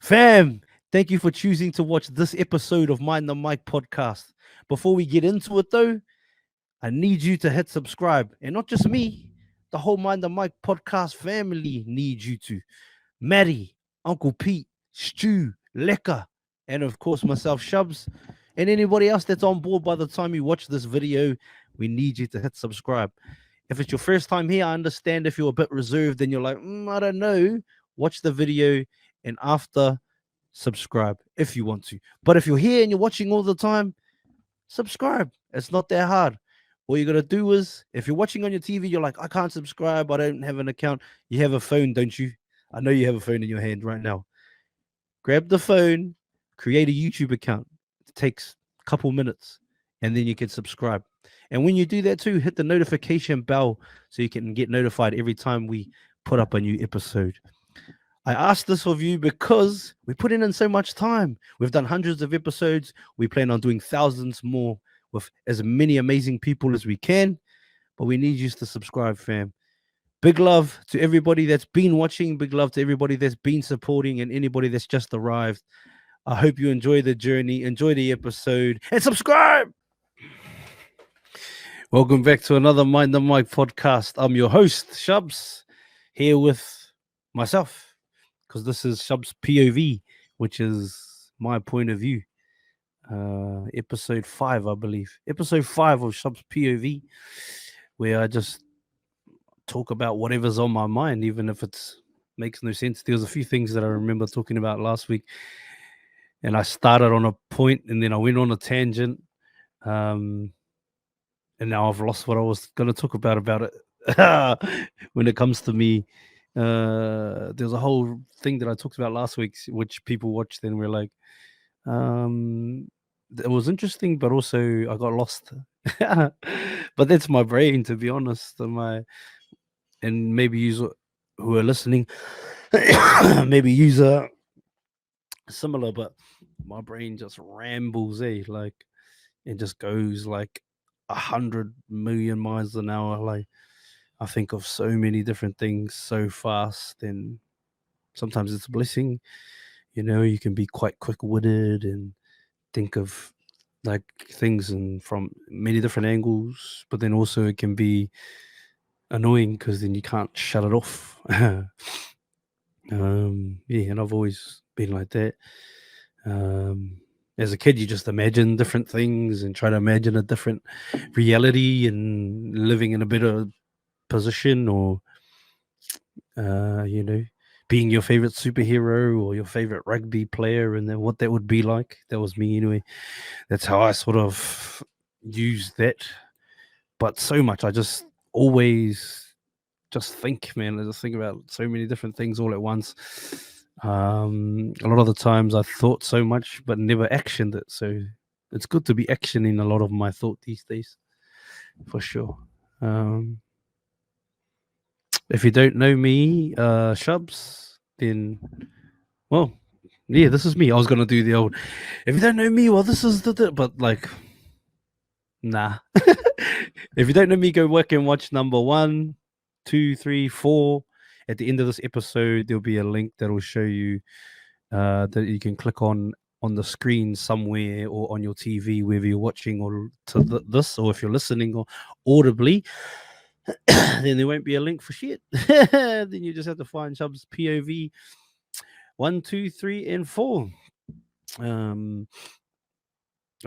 Fam, thank you for choosing to watch this episode of Mind the Mic podcast. Before we get into it, though, I need you to hit subscribe. And not just me, the whole Mind the Mic podcast family needs you to. Maddie, Uncle Pete, Stu, Lekka, and of course myself, Shubz, and anybody else that's on board by the time you watch this video, we need you to hit subscribe. If it's your first time here, I understand if you're a bit reserved and you're like, I don't know, watch the video and after subscribe if you want to. But if you're here and you're watching all the time, subscribe. It's not that hard. All you got to do is, if you're watching on your TV, you're like, I can't subscribe, I don't have an account. You have a phone, don't you? I know you have a phone in your hand right now. Grab the phone, create a YouTube account. It takes a couple minutes, and then you can subscribe. And when you do that too, hit the notification bell so you can get notified every time we put up a new episode. I asked this of you because we put in so much time. We've done hundreds of episodes. We plan on doing thousands more with as many amazing people as we can. But we need you to subscribe, fam. Big love to everybody that's been watching. Big love to everybody that's been supporting and anybody that's just arrived. I hope you enjoy the journey, enjoy the episode, and subscribe. Welcome back to another Mind the Mic podcast. I'm your host, Shubz, here with myself, because this is Shubz POV, which is my point of view. Episode 5, I believe. Episode 5 of Shubz POV, where I just talk about whatever's on my mind, even if it makes no sense. There was a few things that I remember talking about last week, and I started on a point, and then I went on a tangent, and now I've lost what I was going to talk about it. When it comes to me, there's a whole thing that I talked about last week, which people watched and were like, it was interesting, but also I got lost. But that's my brain, to be honest. And maybe you who are listening, maybe use a similar, but my brain just rambles, like it just goes like 100 million miles an hour. Like I think of so many different things so fast, and sometimes it's a blessing. You can be quite quick-witted and think of like things and from many different angles, but then also it can be annoying because then you can't shut it off. And I've always been like that. As a kid, you just imagine different things and try to imagine a different reality and living in a better position, or being your favorite superhero or your favorite rugby player, and then what that would be like. That was me anyway. That's how I sort of used that. But so much, I just always just think, man. I just think about so many different things all at once. A lot of the times I thought so much but never actioned it, so it's good to be actioning a lot of my thought these days, for sure. If you don't know me, Shubz, then well, yeah, this is me. I was gonna do the old, if you don't know me, well, this is but like, nah. If you don't know me, go work and watch number 1, 2, 3, 4. At the end of this episode, there'll be a link that will show you that you can click on the screen somewhere or on your TV, whether you're watching or to this, or if you're listening or audibly, then there won't be a link for shit. Then you just have to find Shubz POV 1, 2, 3, and 4. I've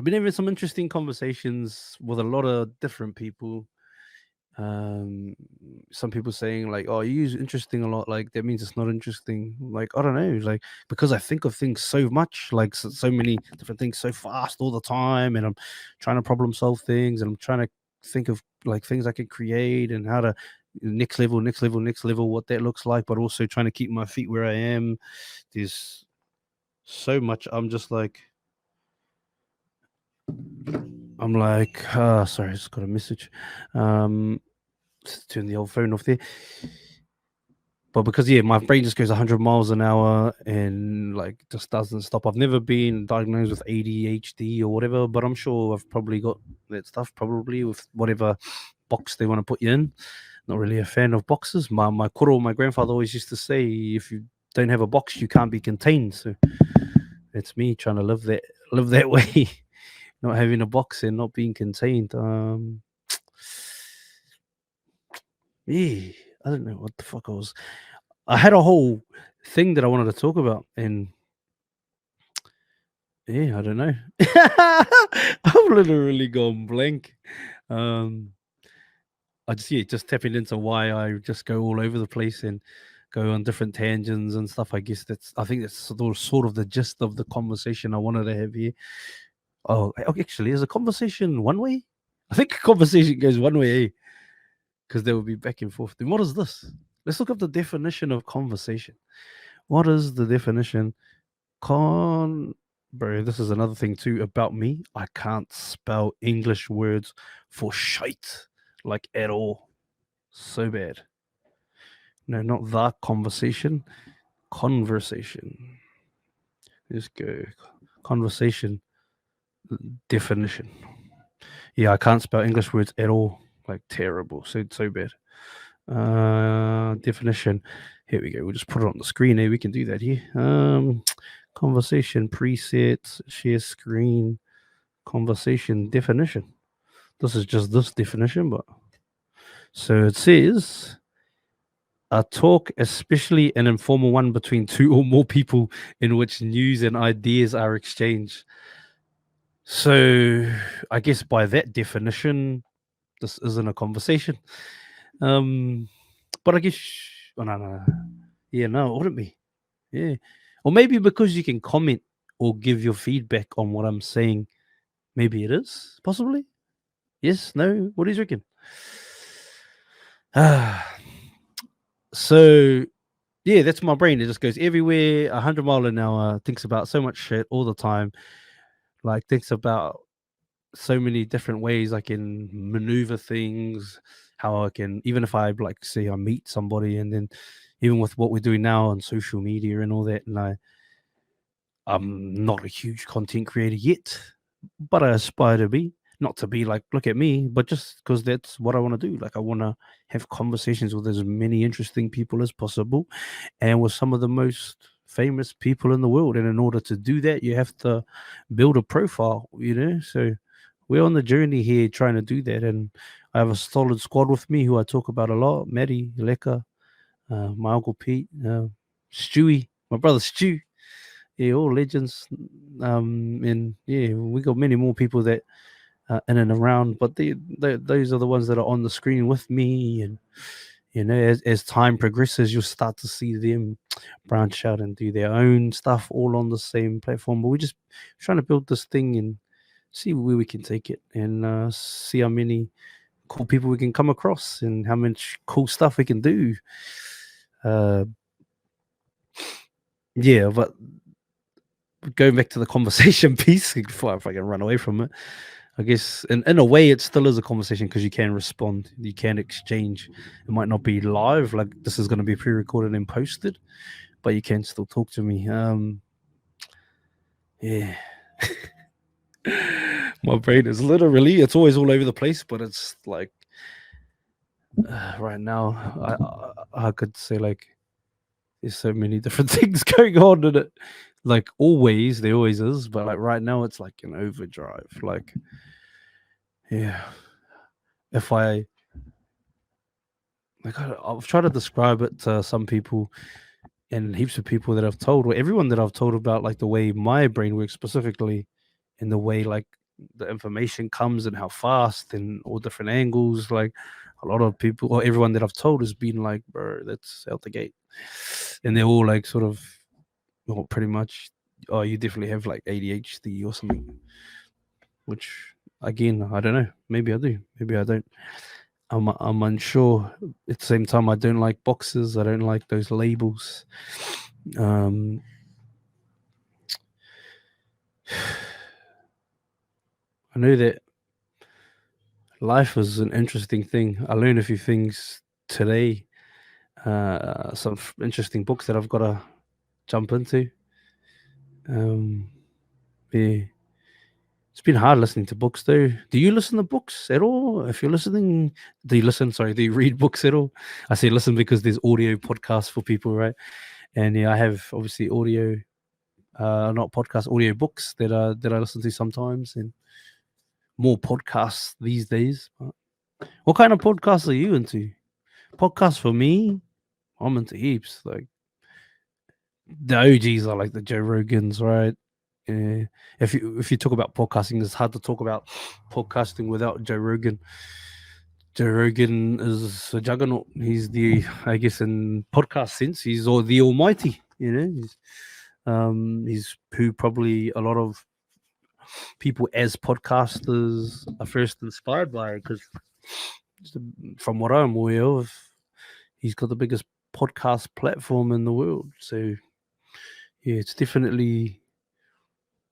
been having some interesting conversations with a lot of different people. Some people saying like, oh, you use interesting a lot, like that means it's not interesting. Like, I don't know, like, because I think of things so much, like so many different things so fast all the time, and I'm trying to problem solve things, and I'm trying to think of like things I can create and how to next level, what that looks like, but also trying to keep my feet where I am. There's so much. I'm like, sorry, I just got a message. Turn the old phone off there. But because my brain just goes 100 miles an hour and like just doesn't stop. I've never been diagnosed with ADHD or whatever, but I'm sure I've probably got that stuff, probably with whatever box they want to put you in. Not really a fan of boxes. My koro, my grandfather always used to say, if you don't have a box, you can't be contained. So it's me trying to live that way, not having a box and not being contained. Yeah, I don't know what the fuck I had a whole thing that I wanted to talk about, and yeah, I don't know. I've literally gone blank. Um, I just tapping into why I just go all over the place and go on different tangents and stuff. I think that's sort of the gist of the conversation I wanted to have here. Oh, actually, is a conversation one way? I think a conversation goes one way, eh? Because they will be back and forth. Then what is this? Let's look up the definition of conversation. What is the definition? Bro, this is another thing too about me. I can't spell English words for shite, like at all. So bad. No, not the conversation. Conversation. Let's go. Conversation definition. Yeah, I can't spell English words at all. Like terrible. So bad. Definition. Here we go. We'll just put it on the screen here. We can do that here. Conversation presets, share screen, conversation definition. This is just this definition, but so it says a talk, especially an informal one between two or more people in which news and ideas are exchanged. So I guess by that definition, this isn't a conversation. But I guess no. Yeah, no, it wouldn't be. Yeah. Or maybe because you can comment or give your feedback on what I'm saying, maybe it is, possibly. Yes, no, what do you reckon? So yeah, that's my brain. It just goes everywhere, 100 mile an hour, thinks about so much shit all the time. Like thinks about so many different ways I can maneuver things, how I can, even if I like say I meet somebody, and then even with what we're doing now on social media and all that, and I'm not a huge content creator yet, but I aspire to be. Not to be like, look at me, but just because that's what I want to do. Like, I want to have conversations with as many interesting people as possible and with some of the most famous people in the world. And in order to do that, you have to build a profile, So we're on the journey here trying to do that. And I have a solid squad with me who I talk about a lot: Maddie, Leka, my uncle Pete, Stewie, my brother Stu. Yeah, all legends. And yeah, we got many more people that in and around, but those are the ones that are on the screen with me. And as time progresses, you'll start to see them branch out and do their own stuff all on the same platform. But we're just trying to build this thing and see where we can take it, and see how many cool people we can come across and how much cool stuff we can do. Yeah, but going back to the conversation piece before if I can run away from it, I guess in a way it still is a conversation because you can respond, you can exchange. It might not be live, like this is going to be pre-recorded and posted, but you can still talk to me. Yeah. My brain is literally, it's always all over the place, but it's like right now I could say like there's so many different things going on in it. Like always, there always is, but like right now it's like an overdrive. Like, yeah. If I like I've tried to describe it to some people and heaps of people that I've told, or everyone that I've told about like the way my brain works specifically, and the way like the information comes and how fast and all different angles. Like a lot of people or everyone that I've told has been like, bro, that's out the gate. And they're all like sort of, well, pretty much, oh, you definitely have like ADHD or something. Which again, I don't know. Maybe I do. Maybe I don't. I'm unsure. At the same time, I don't like boxes. I don't like those labels. I know that life is an interesting thing. I learned a few things today. Some interesting books that I've got to jump into. Yeah. It's been hard listening to books though. Do you listen to books at all? If you're listening, do you read books at all? I say listen because there's audio podcasts for people, right? And yeah, I have obviously audio, not podcast, audio books that I listen to sometimes, and more podcasts these days. But what kind of podcasts are you into? Podcasts for me, I'm into heaps. Like the OGs are like the Joe Rogans, right? Yeah. If you talk about podcasting, it's hard to talk about podcasting without Joe Rogan. Joe Rogan is a juggernaut. He's the, I guess, in podcast sense, he's all the almighty. You know, he's who probably a lot of people as podcasters are first inspired by, because from what I'm aware of, he's got the biggest podcast platform in the world. So yeah, it's definitely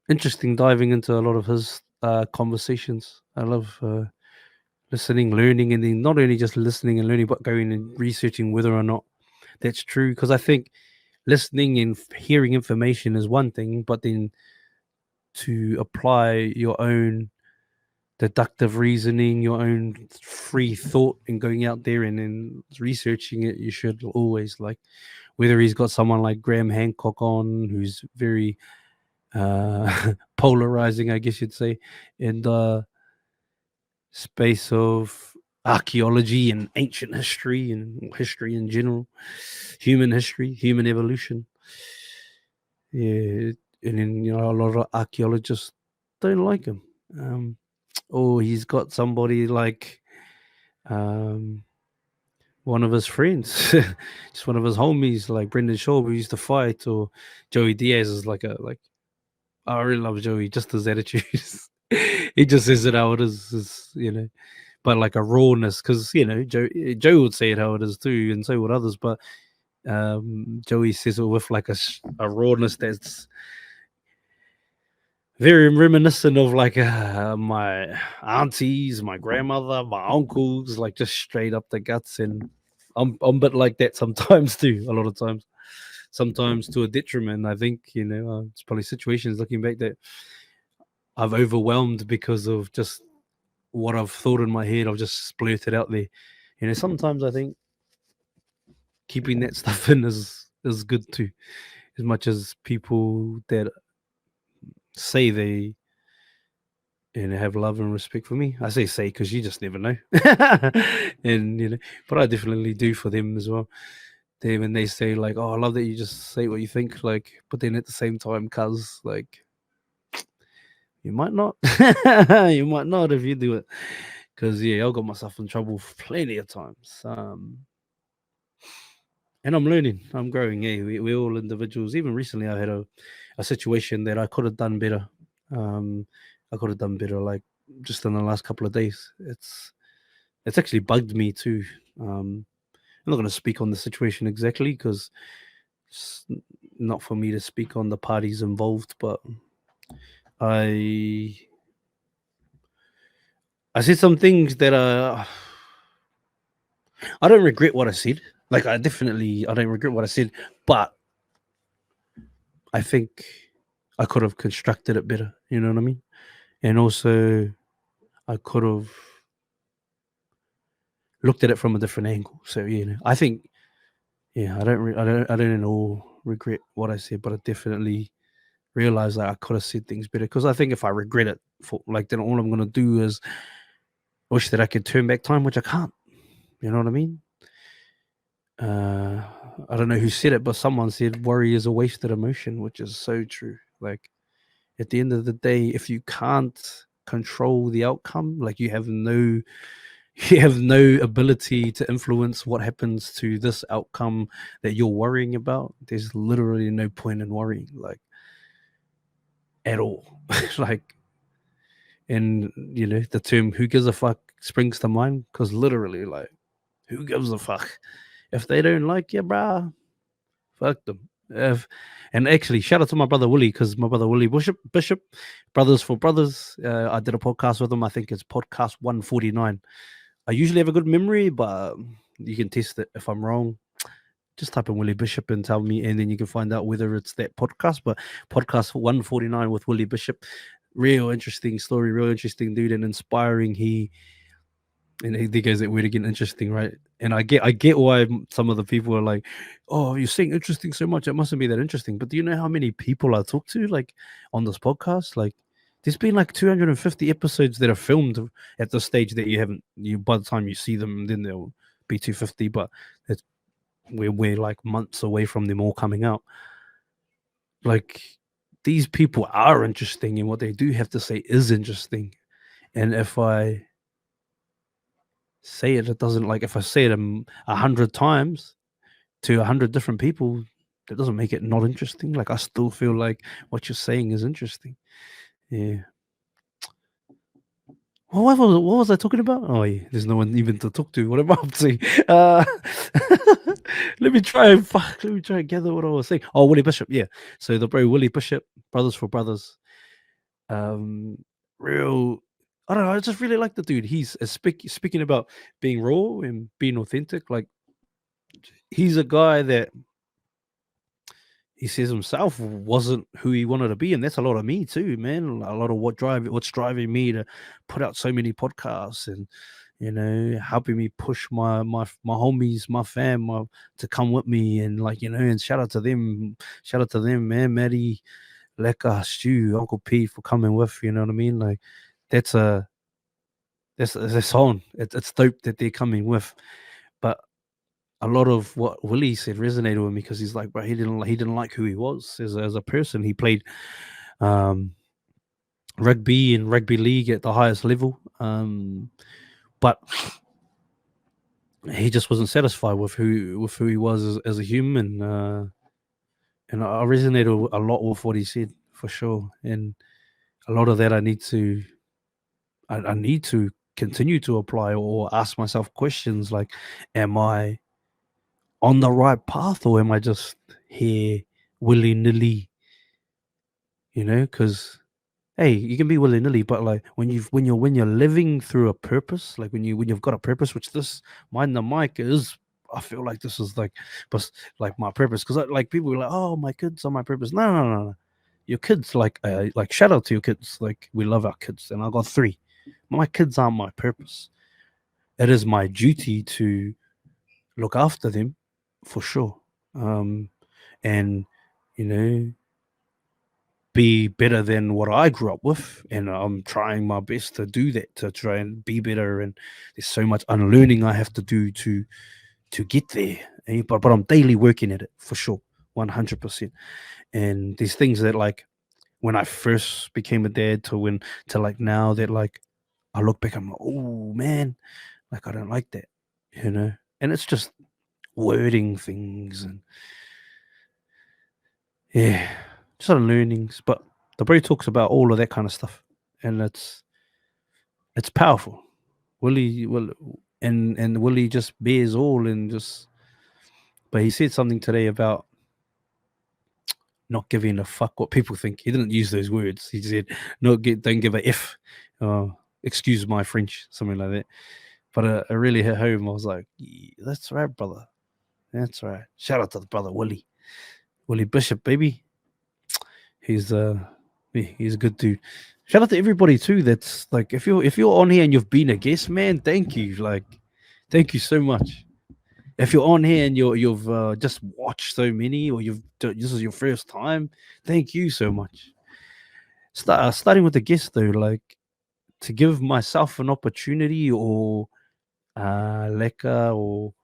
interesting diving into a lot of his conversations. I love listening, learning, and then not only just listening and learning, but going and researching whether or not that's true. Because I think listening and hearing information is one thing, but then to apply your own deductive reasoning, your own free thought, and going out there and then researching it, you should always, like, whether he's got someone like Graham Hancock on, who's very polarizing, I guess you'd say, in the space of archaeology and ancient history and history in general, human history, human evolution. Yeah, and then a lot of archaeologists don't like him. Or he's got somebody like one of his friends, just one of his homies, like Brendan Shaw, who used to fight, or Joey Diaz is like I really love Joey, just his attitude. He just says it how it is, but like a rawness, because Joe would say it how it is too, and so would others. But Joey says it with like a rawness that's very reminiscent of like my aunties, my grandmother, my uncles, like just straight up the guts. And I'm a bit like that sometimes too. A lot of times, sometimes to a detriment. I think it's probably situations looking back that I've overwhelmed because of just what I've thought in my head. I've just splurted out there. Sometimes I think keeping that stuff in is good too, as much as people that say they have love and respect for me. I say because you just never know. And but I definitely do for them as well. When they say like, "Oh, I love that you just say what you think," like, but then at the same time, cuz like, you might not, you might not if you do it, because I got myself in trouble plenty of times. And I'm learning, I'm growing. Yeah, we're all individuals. Even recently, I had a situation that I could have done better. I could have done better, like just in the last couple of days. It's actually bugged me too. I'm not going to speak on the situation exactly because it's not for me to speak on the parties involved, but I said some things that I don't regret what I said. Like I don't regret what I said, but I think I could have constructed it better. You know what I mean? And also, I could have looked at it from a different angle. So I think, I don't at all regret what I said, but I definitely realized that I could have said things better. Because I think if I regret it, then all I'm gonna do is wish that I could turn back time, which I can't. You know what I mean? I don't know who said it, but someone said worry is a wasted emotion, which is so true. Like at the end of the day, if you can't control the outcome, like you have no ability to influence what happens to this outcome that you're worrying about, there's literally no point in worrying, like at all. Like, and the term "who gives a fuck" springs to mind, because literally, like, who gives a fuck if they don't like you, bruh? Fuck them. And actually, shout out to my brother Willie, because my brother Willie Bishop, Brothers for Brothers. I did a podcast with him. I think it's podcast 149. I usually have a good memory, but you can test it if I'm wrong. Just type in Willie Bishop and tell me, and then you can find out whether it's that podcast. But podcast 149 with Willie Bishop, real interesting story, real interesting dude, and inspiring. He And there goes that word again, interesting, right? And I get why some of the people are like, "Oh, you're saying interesting so much, it mustn't be that interesting." But do you know how many people I talk to, like, on this podcast? Like, there's been like 250 episodes that are filmed at the stage that you haven't. You by the time you see them, then they'll be 250. But it's, we're like months away from them all coming out. Like, these people are interesting, and what they do have to say is interesting. And if I say it, it doesn't, like, if I say it 100 times to 100 different people, that doesn't make it not interesting. Like, I still feel like what you're saying is interesting. Yeah. What was I talking about? Oh, yeah, there's no one even to talk to. What am I up to? Uh, let me try and gather what I was saying. Oh, Willie Bishop, yeah. So the bro Willie Bishop, Brothers for Brothers, um, real. I don't know. I just really like the dude. He's speaking about being raw and being authentic. Like, he's a guy that he says himself wasn't who he wanted to be, and that's a lot of me too, man. A lot of what's driving me to put out so many podcasts, and helping me push my homies, my fam, to come with me, and, like, and shout out to them, man. Maddie, Leka, Stu, Uncle Pete for coming with. You know what I mean? Like, that's a that's on. It's dope that they're coming with, but a lot of what Willie said resonated with me, because he's like, bro, he didn't like who he was as a person. He played um, rugby and rugby league at the highest level, but he just wasn't satisfied with who he was as a human. And I resonated a lot with what he said, for sure. And a lot of that I need to continue to apply, or ask myself questions like, am I on the right path, or am I just here willy nilly? Because, hey, you can be willy nilly, but, like, when you're living through a purpose, like when you've got a purpose, which this Mind the Mic is. I feel like this is but like my purpose, because, like, people are like, oh, my kids are my purpose. No, no, no, no. Your kids, like, shout out to your kids. Like, we love our kids, and I got 3. My kids aren't my purpose. It is my duty to look after them, for sure. And you know be better than what I grew up with, and I'm trying my best to do that, to try and be better. And there's so much unlearning I have to do to get there. But I'm daily working at it, for sure, 100%. And there's things that, like, when I first became a dad to like now, that, like, I look back, I'm like, oh man, like, I don't like that, and it's just wording things, and yeah, just learnings. But the bro talks about all of that kind of stuff, and it's powerful. And Willie just bears all, and just. But he said something today about not giving a fuck what people think. He didn't use those words. He said, don't give a f. Excuse my French, something like that. But it really hit home. I was like, yeah, that's right, brother. That's right. Shout out to the brother Willie Bishop, baby. He's he's a good dude. Shout out to everybody too. That's like, if you're on here and you've been a guest, man, thank you. Like, thank you so much. If you're on here and you've just watched so many, or this is your first time, thank you so much. Starting with the guest though, like, to give myself an opportunity, or Leka, or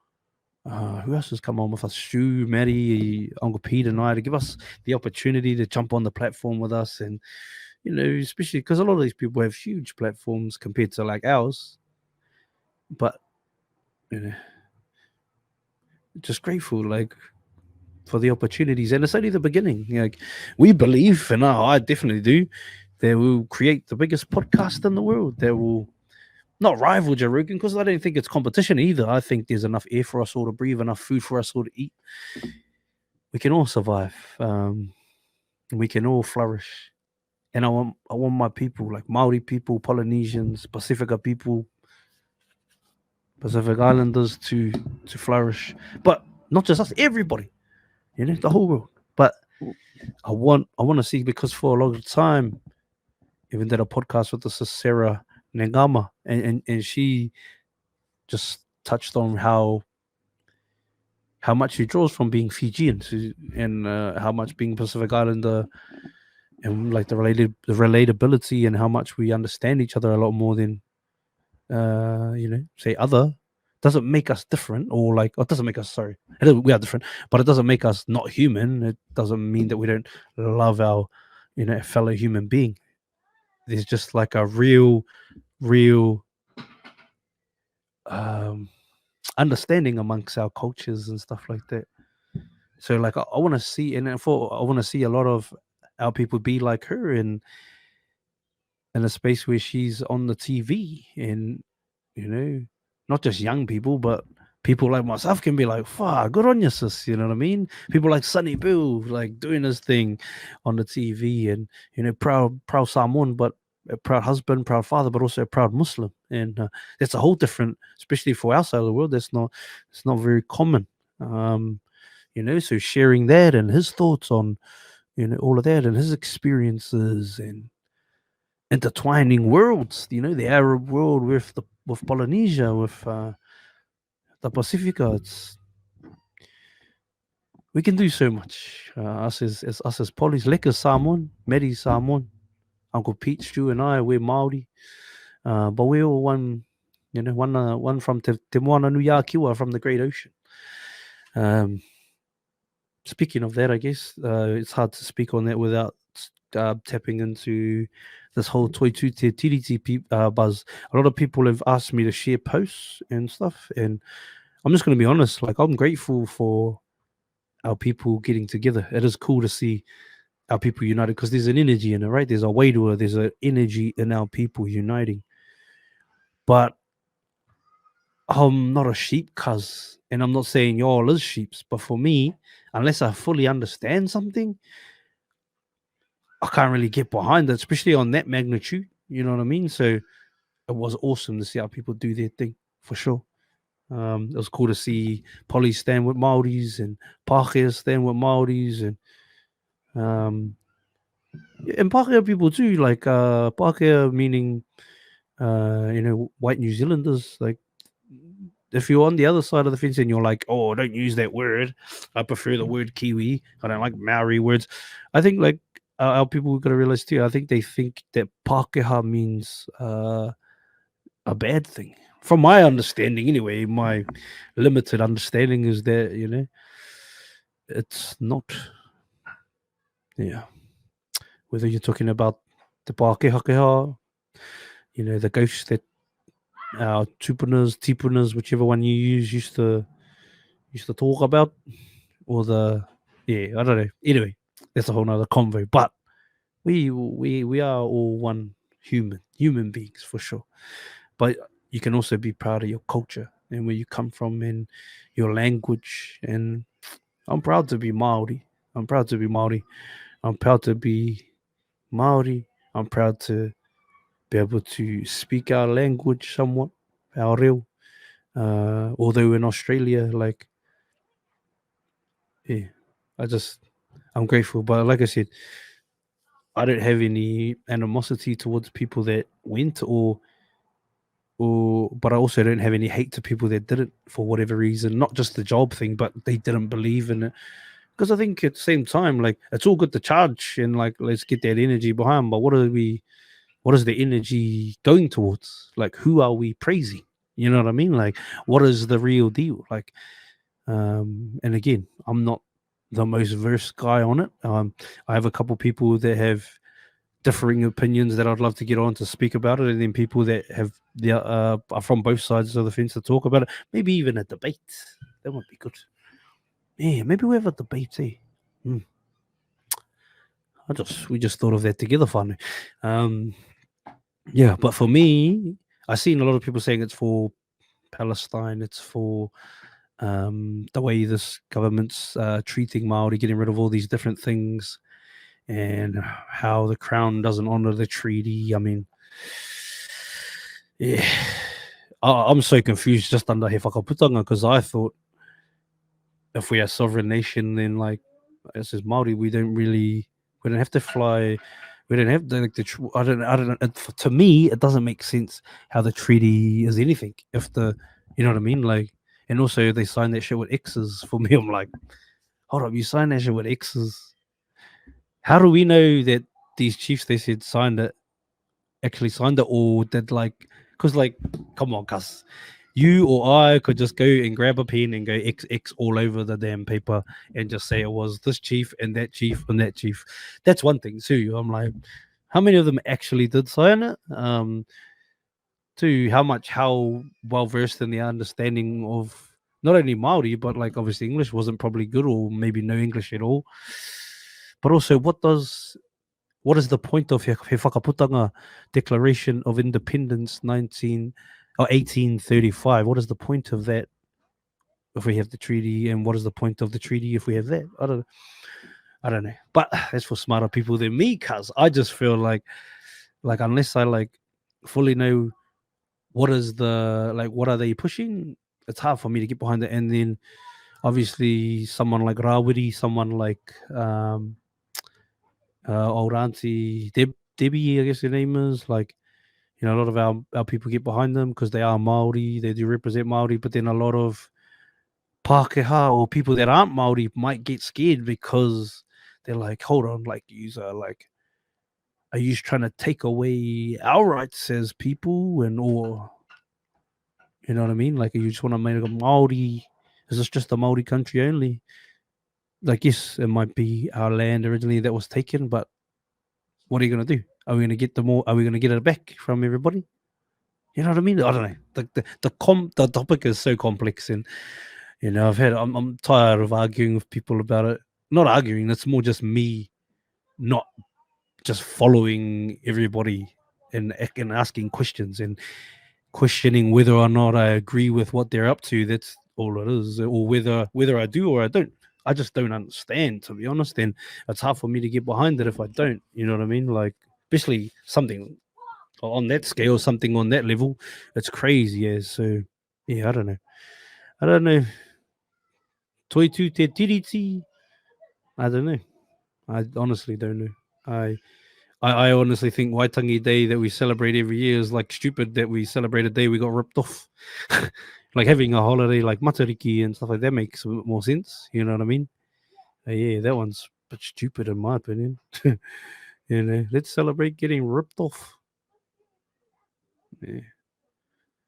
who else has come on with us? Stu, Maddie, Uncle Pete, and I, to give us the opportunity to jump on the platform with us. And, especially because a lot of these people have huge platforms compared to, like, ours. But, just grateful, like, for the opportunities. And it's only the beginning. Like, we believe, and I definitely do, that we'll create the biggest podcast in the world, that will not rival Joe Rogan, because I don't think it's competition either. I think there's enough air for us all to breathe, enough food for us all to eat. We can all survive. We can all flourish. And I want my people, like Maori people, Polynesians, Pacifica people, Pacific Islanders, to flourish. But not just us, everybody, the whole world. But I want to see, because for a long time, even did a podcast with the Sarah Nagama, and she just touched on how much he draws from being Fijian and how much being Pacific Islander and like the relatability and how much we understand each other a lot more than say other doesn't make us different or like it doesn't make us sorry we are different, but it doesn't make us not human. It doesn't mean that we don't love our fellow human being. There's just like a real um understanding amongst our cultures and stuff like that. So like I want to see, and I want to see a lot of our people be like her in a space where she's on the TV, and not just young people, but people like myself can be like, "Fuck, good on you, sis." You know what I mean? People like Sonny Bill, like doing his thing on the TV, and proud Samoan, but a proud husband, proud father, but also a proud Muslim, and that's a whole different, especially for our side of the world. It's not very common. So sharing that and his thoughts on all of that and his experiences and intertwining worlds, the Arab world with Polynesia, with the Pacifica. We can do so much. Us as Polys, Lekker Samoan, Medi Samoan, Uncle Pete, Stu, and I, we're Maori, but we're all one. One from Te Moana Nui a Kiwa, from the Great Ocean. Speaking of that, I guess it's hard to speak on that without tapping into this whole Toitu Te Tiriti buzz. A lot of people have asked me to share posts and stuff, and I'm just going to be honest. Like, I'm grateful for our people getting together. It is cool to see our people united because there's an energy in it, right? There's a way to it. There's an energy in our people uniting. But I'm not a sheep, cuz, and I'm not saying y'all is sheeps, but for me, unless I fully understand something, I can't really get behind it, especially on that magnitude. You know what I mean? So it was awesome to see how people do their thing, for sure. It was cool to see Polly stand with Maoris and Pākehā stand with Maoris and Pākehā people too, like Pākehā meaning white New Zealanders. Like, if you're on the other side of the fence and you're like, oh, don't use that word, I prefer the word Kiwi, I don't like Maori words. I think like our people got to realize too, I think they think that Pākehā means a bad thing. From my understanding anyway, my limited understanding is that, it's not. Yeah. Whether you're talking about the Pākehā, the ghosts that our tipunas, whichever one you use, used to talk about, or I don't know. Anyway, that's a whole nother convo. But we are all one human beings for sure. But you can also be proud of your culture and where you come from and your language. And I'm proud to be Maori. I'm proud to be Maori. I'm proud to be Maori. I'm proud to be able to speak our language somewhat, our reo. Although in Australia, like, yeah, I'm grateful. But like I said, I don't have any animosity towards people that went but I also don't have any hate to people that didn't for whatever reason, not just the job thing, but they didn't believe in it. Because I think at the same time, like, it's all good to charge and like, let's get that energy behind, but what is the energy going towards? Like, who are we praising? You know what I mean? Like, what is the real deal? Like, and again, I'm not the most versed guy on it. I have a couple people that have differing opinions that I'd love to get on to speak about it, and then people that have are from both sides of the fence to talk about it. Maybe even a debate. That would be good. Yeah, maybe we have a debate. We just thought of that together, finally. Yeah, but for me, I've seen a lot of people saying it's for Palestine. It's for the way this government's treating Maori, getting rid of all these different things, and how the Crown doesn't honor the treaty. I mean, yeah, I'm so confused just under He Whakaputanga, because I thought if we're a sovereign nation, then like, this is Maori, we don't have to fly. We don't have I don't know. To me, it doesn't make sense how the treaty is anything if the You know what I mean? Like, and also they sign that shit with X's. For me, I'm like, hold up, you sign that shit with X's. How do we know that these chiefs they said signed it actually signed it, or that like, because like, come on, cuz you or I could just go and grab a pen and go XX all over the damn paper and just say it was this chief and that chief and that chief. That's one thing too. I'm like, how many of them actually did sign it? To how well versed in the understanding of not only Maori but like obviously English wasn't probably good, or maybe no English at all. But also, what is the point of He Whakaputanga Declaration of Independence 1835? What is the point of that if we have the treaty, and what is the point of the treaty if we have that? I don't know. But that's for smarter people than me, cuz I just feel like unless I like fully know what is what are they pushing, it's hard for me to get behind it. And then obviously someone like Rawiri, someone like old auntie Debbie, I guess her name is, like, you know, a lot of our people get behind them because they are Maori, they do represent Maori, but then a lot of Pākehā or people that aren't Maori might get scared because they're like, hold on, like, are you trying to take away our rights as people, and or you know what I mean? Like, you just want to make a Maori? Is this just a Maori country only? Like, yes, it might be our land originally that was taken, but what are you gonna do? Are we gonna get the more? Are we gonna get it back from everybody? You know what I mean? I don't know. The topic is so complex, and you know, I'm tired of arguing with people about it. Not arguing. It's more just me not just following everybody and asking questions and questioning whether or not I agree with what they're up to. That's all it is. Or whether I do or I don't. I just don't understand, to be honest. And it's hard for me to get behind it if I don't. You know what I mean? Like, especially something on that scale, something on that level. It's crazy. Yeah. So yeah, I don't know. I don't know. Toi tu te tiriti? I don't know. I honestly don't know. I I honestly think Waitangi Day that we celebrate every year is like stupid that we celebrate a day we got ripped off. Like having a holiday like Matariki and stuff like that makes a bit more sense. You know what I mean? Yeah, that one's a bit stupid in my opinion. You know, let's celebrate getting ripped off. Yeah.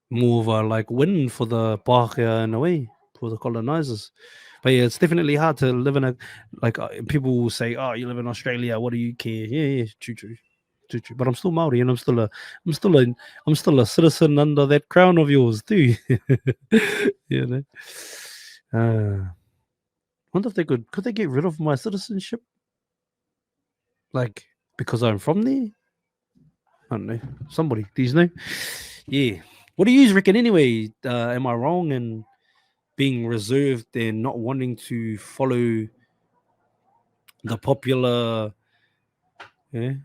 More of a like win for the Pākehā in a way, for the colonizers. But yeah, it's definitely hard to live in a like people will say, "Oh, you live in Australia. What do you care?" Yeah, true, true. But I'm still Maori, and I'm still a, I'm still a citizen under that crown of yours too. You know. Wonder if they could they get rid of my citizenship, like because I'm from there? I don't know. Somebody, do you know? Yeah. What do you reckon anyway? Am I wrong in being reserved and not wanting to follow the popular, yeah,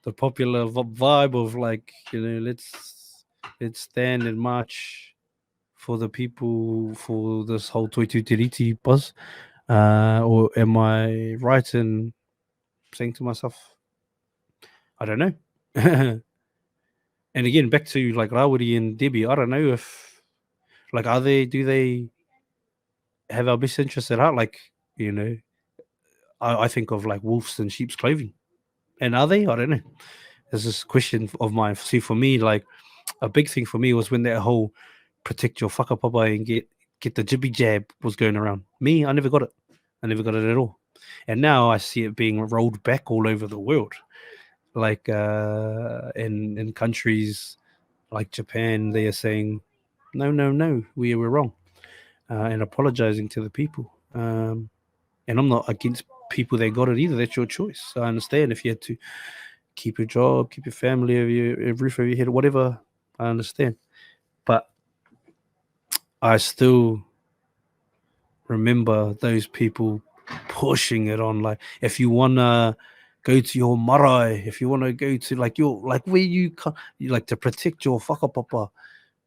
the popular vibe of like, you know, let's stand and march for the people for this whole Toitu Tiriti buzz? Or am I right in saying to myself, I don't know? And again, back to like Rawiri and Debbie, I don't know if like do they have our best interests at heart? Like, you know, I think of like wolves in sheep's clothing. And are they? I don't know. There's this question of mine. See, for me, like a big thing for me was when that whole protect your whakapapa and get the jibby jab was going around. Me, I never got it. I never got it at all. And now I see it being rolled back all over the world. Like in countries like Japan, they are saying, no, no, no, we were wrong, and apologizing to the people. And I'm not against people that got it either. That's your choice. I understand if you had to keep your job, keep your family, your roof over your head, whatever. I understand, but I still remember those people pushing it on. Like, if you wanna go to your marae, if you wanna go to like your like where you like to protect your whakapapa,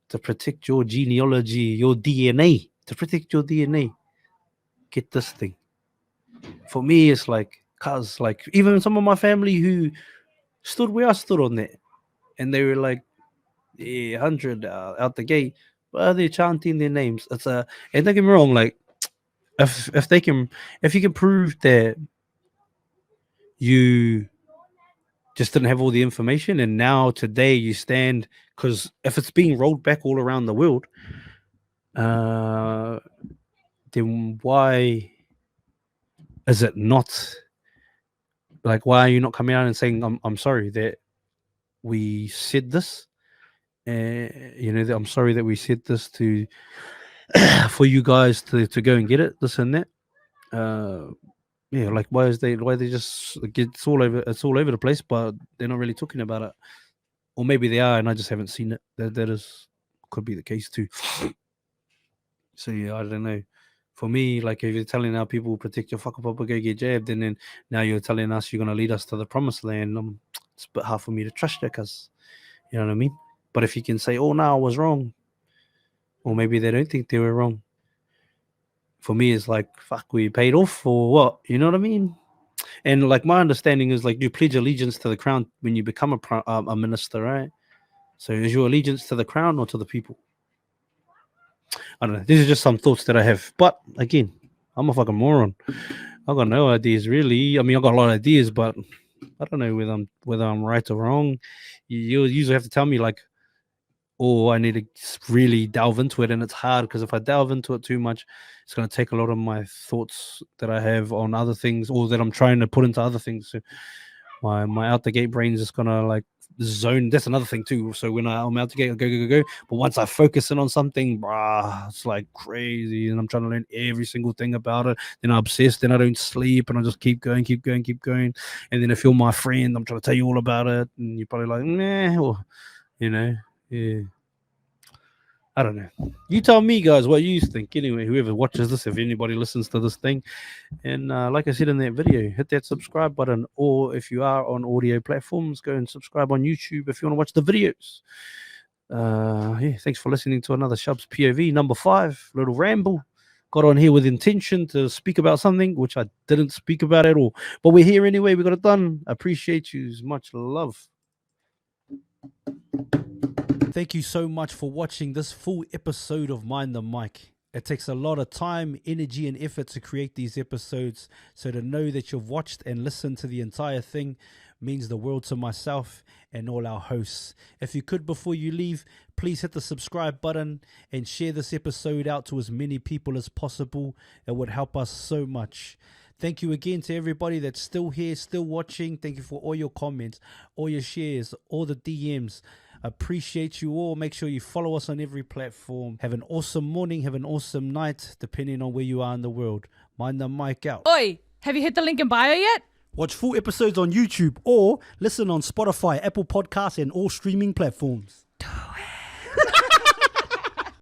to protect your genealogy, your DNA, to protect your DNA, get this thing. For me, it's like, cause like even some of my family who stood where I stood on that, and they were like, yeah, 100 out the gate. they're chanting their names. It's a, and don't get me wrong, like if you can prove that you just didn't have all the information, and now today you stand, because if it's being rolled back all around the world, then why is it not, like, why are you not coming out and saying I'm sorry that we said this, you know, that I'm sorry that we said this to for you guys to go and get it, this and that. Yeah, like why they just like, it's all over the place, but they're not really talking about it, or maybe they are and I just haven't seen it. That is, could be the case too. So yeah, I don't know. For me, like if you're telling our people protect your fucking papa, go get jabbed, and then now you're telling us you're gonna lead us to the promised land, it's a bit hard for me to trust you, because you know what I mean. But if you can say, "Oh no, I was wrong," or maybe they don't think they were wrong. For me, it's like, fuck, we paid off for what? You know what I mean? And like my understanding is like you pledge allegiance to the crown when you become a minister, right? So is your allegiance to the crown or to the people? I don't know. These are just some thoughts that I have. But again, I'm a fucking moron. I got no ideas really. I mean, I got a lot of ideas, but I don't know whether I'm right or wrong. You usually have to tell me like, oh, I need to really delve into it, and it's hard because if I delve into it too much, it's going to take a lot of my thoughts that I have on other things, or that I'm trying to put into other things. So my out the gate brain is just gonna like zone. That's another thing too. So when I'm out the gate, I go. But once I focus in on something, it's like crazy, and I'm trying to learn every single thing about it. Then I'm obsessed, then I don't sleep, and I just keep going. And then if you're my friend, I'm trying to tell you all about it, and you're probably like, nah, or you know. Yeah, I don't know. You tell me, guys, what you think. Anyway, whoever watches this, if anybody listens to this thing, and like I said in that video, hit that subscribe button, or if you are on audio platforms, go and subscribe on YouTube if you want to watch the videos. Yeah, thanks for listening to another Shubz POV number 5, little ramble. Got on here with intention to speak about something which I didn't speak about at all, but we're here anyway. We got it done. I appreciate you. Much love. Thank you so much for watching this full episode of Mind the Mic. It takes a lot of time, energy, and effort to create these episodes, so to know that you've watched and listened to the entire thing means the world to myself and all our hosts. If you could, before you leave, please hit the subscribe button and share this episode out to as many people as possible. It would help us so much. Thank you again to everybody that's still here, still watching. Thank you for all your comments, all your shares, all the DMs. Appreciate you all. Make sure you follow us on every platform. Have an awesome morning. Have an awesome night, depending on where you are in the world. Mind the mic out. Oi, have you hit the link in bio yet? Watch full episodes on YouTube or listen on Spotify, Apple Podcasts, and all streaming platforms.